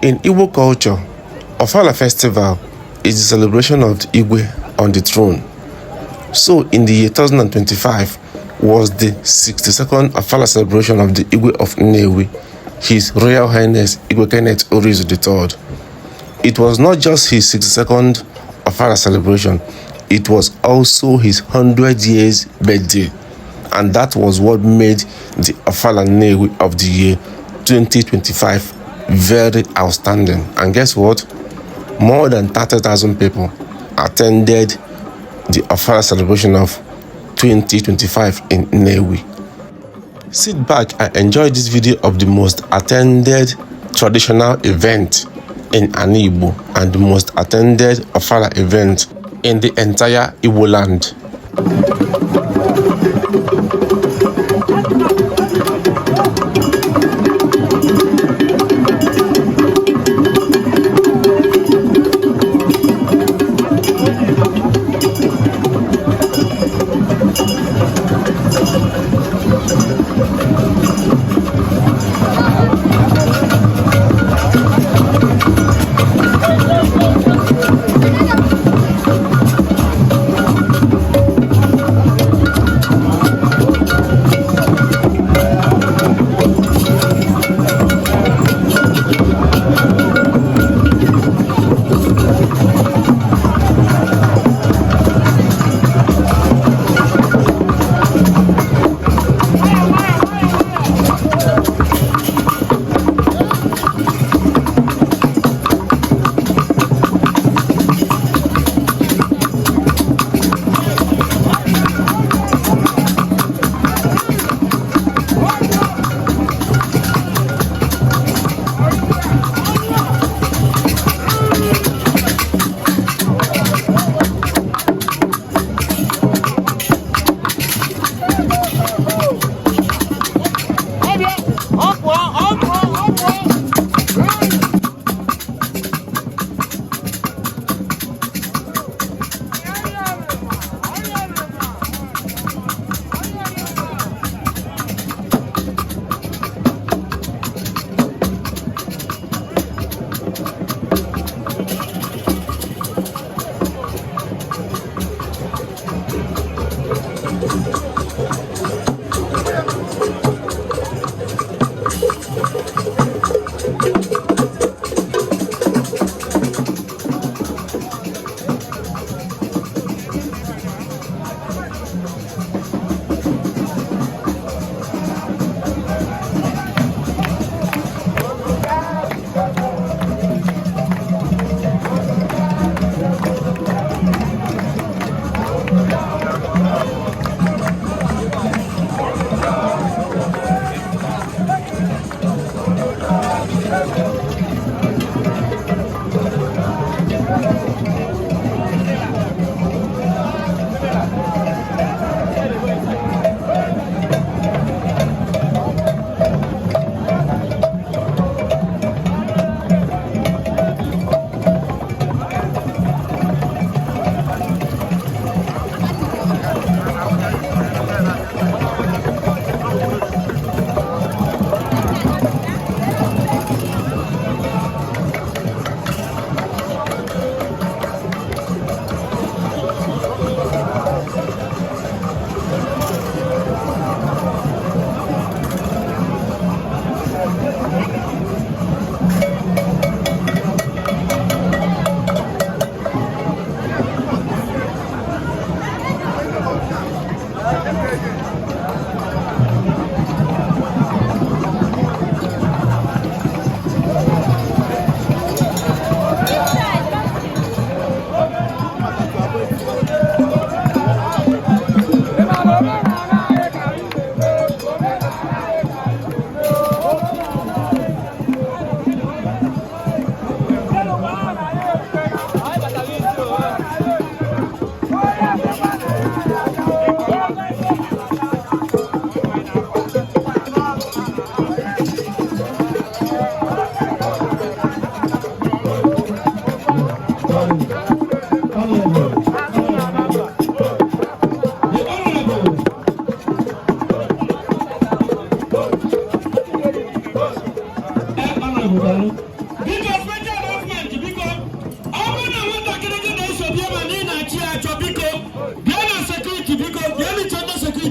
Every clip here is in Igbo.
In Igbo culture, Ofala festival is the celebration of the Igwe on the throne. So in the year 2025 was the 62nd Ofala celebration of the Igwe of Nnewi, His Royal Highness Igwe Kenneth Orizu III. It was not just his 62nd Ofala celebration, it was also his 100 years birthday. And that was what made the Ofala Nnewi of the year 2025 very outstanding. And guess what? More than 30,000 people attended the Ofala celebration of 2025 in Nnewi. Sit back and enjoy this video of the most attended traditional event in Igbo and the most attended Ofala event in the entire Igbo land.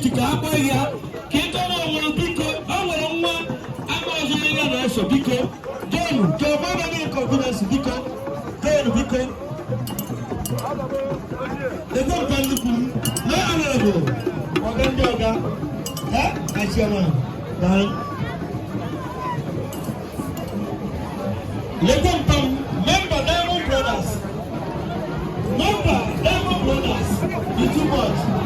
security ka akpọ ya ka ịkọrọ onwe biko o nwere nwa aka ọzọ ya na-eso biko donu ka ọ gbara gị confidence biko donu biko ego mpa nnukwu na honorable ọga ndị ọga ha achiama daalụ Lego Mpam member Diamond Brothers the too much.